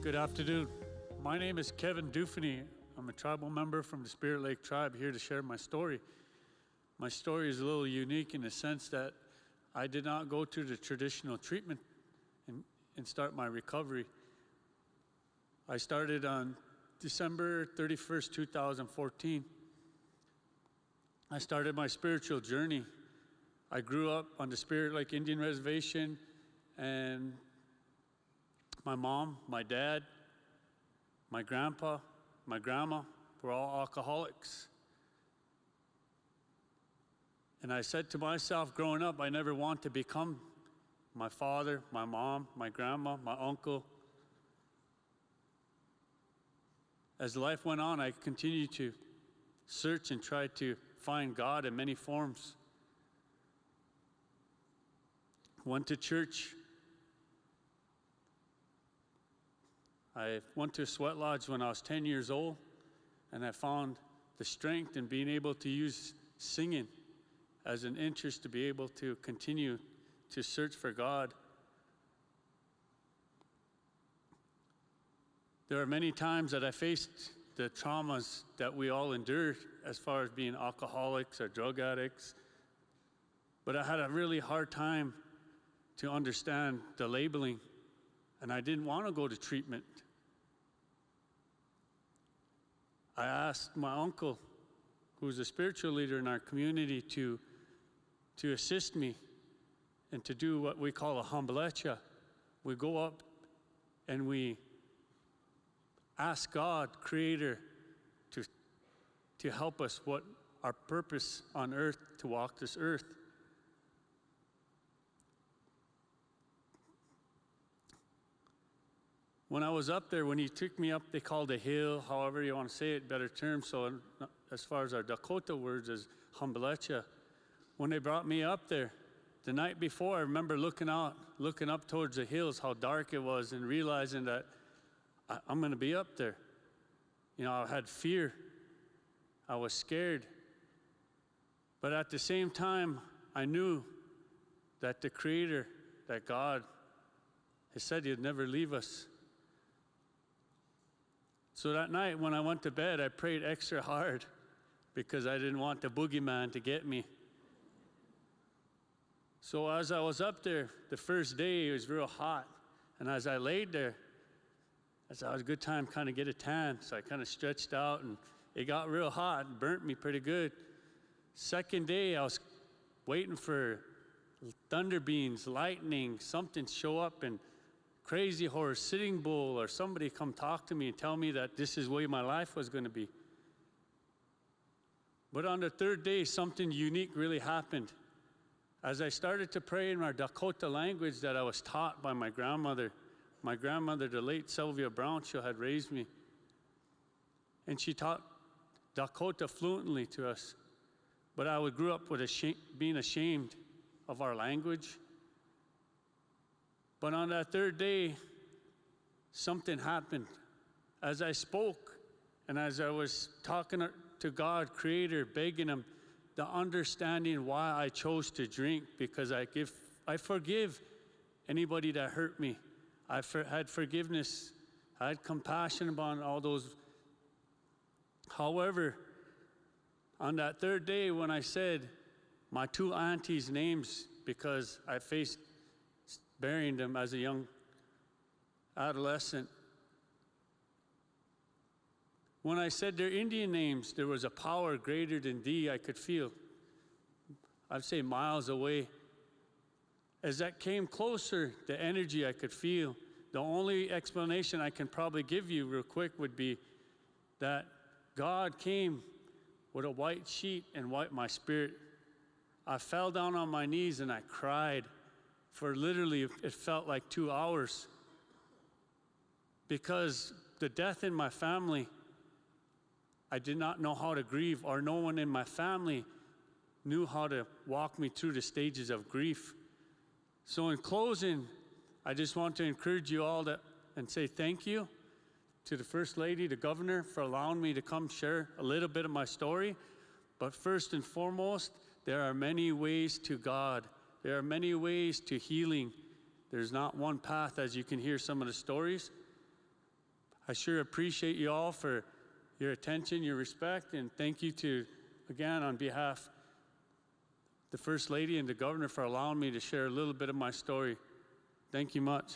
Good afternoon. My name is Kevin Dauphinais. I'm a tribal member from the Spirit Lake tribe here to share my story. My story is a little unique in the sense that I did not go through the traditional treatment and start my recovery. I started on December 31st, 2014. I started my spiritual journey. I grew up on the Spirit Lake Indian Reservation, and my mom, my dad, my grandpa, my grandma were all alcoholics. And I said to myself growing up, I never want to become my father, my mom, my grandma, my uncle. As life went on, I continued to search and try to find God in many forms. Went to church. I went to a sweat lodge when I was 10 years old, and I found the strength in being able to use singing as an interest to be able to continue to search for God. There are many times that I faced the traumas that we all endure as far as being alcoholics or drug addicts, but I had a really hard time to understand the labeling, and I didn't want to go to treatment. I asked my uncle, who's a spiritual leader in our community, to assist me and to do what we call a humblecha. We go up and we ask God, Creator, to help us what our purpose on earth, to walk this earth. When I was up there, when he took me up, they called a hill, however you want to say it, better term. So as far as our Dakota words is humblecha. When they brought me up there, the night before, I remember looking up towards the hills, how dark it was, and realizing that I'm going to be up there. You know, I had fear. I was scared. But at the same time, I knew that the Creator, that God, has said He'd never leave us. So that night when I went to bed, I prayed extra hard because I didn't want the boogeyman to get me. So as I was up there, the first day it was real hot. And as I laid there, I thought it was a good time kind of get a tan. So I kind of stretched out and it got real hot and burnt me pretty good. Second day, I was waiting for thunder beams, lightning, something show up, and Crazy Horse, Sitting Bull, or somebody come talk to me and tell me that this is the way my life was going to be. But on the third day, something unique really happened. As I started to pray in our Dakota language that I was taught by my grandmother, the late Sylvia Brown, she had raised me. And she taught Dakota fluently to us. But I grew up with being ashamed of our language. But on that third day, something happened. As I spoke and as I was talking to God, Creator, begging Him, the understanding why I chose to drink, because I forgive anybody that hurt me. I had forgiveness. I had compassion upon all those. However, on that third day when I said my two aunties' names, because I faced burying them as a young adolescent. When I said their Indian names, there was a power greater than thee I could feel. I'd say miles away. As that came closer, the energy I could feel. The only explanation I can probably give you real quick would be that God came with a white sheet and wiped my spirit. I fell down on my knees and I cried. For literally, it felt like 2 hours. Because the death in my family, I did not know how to grieve, or no one in my family knew how to walk me through the stages of grief. So in closing, I just want to encourage you all and say thank you to the First Lady, the Governor, for allowing me to come share a little bit of my story. But first and foremost, there are many ways to God. There are many ways to healing. There's not one path, as you can hear some of the stories. I sure appreciate you all for your attention, your respect, and thank you to, again, on behalf the First Lady and the Governor for allowing me to share a little bit of my story. Thank you much.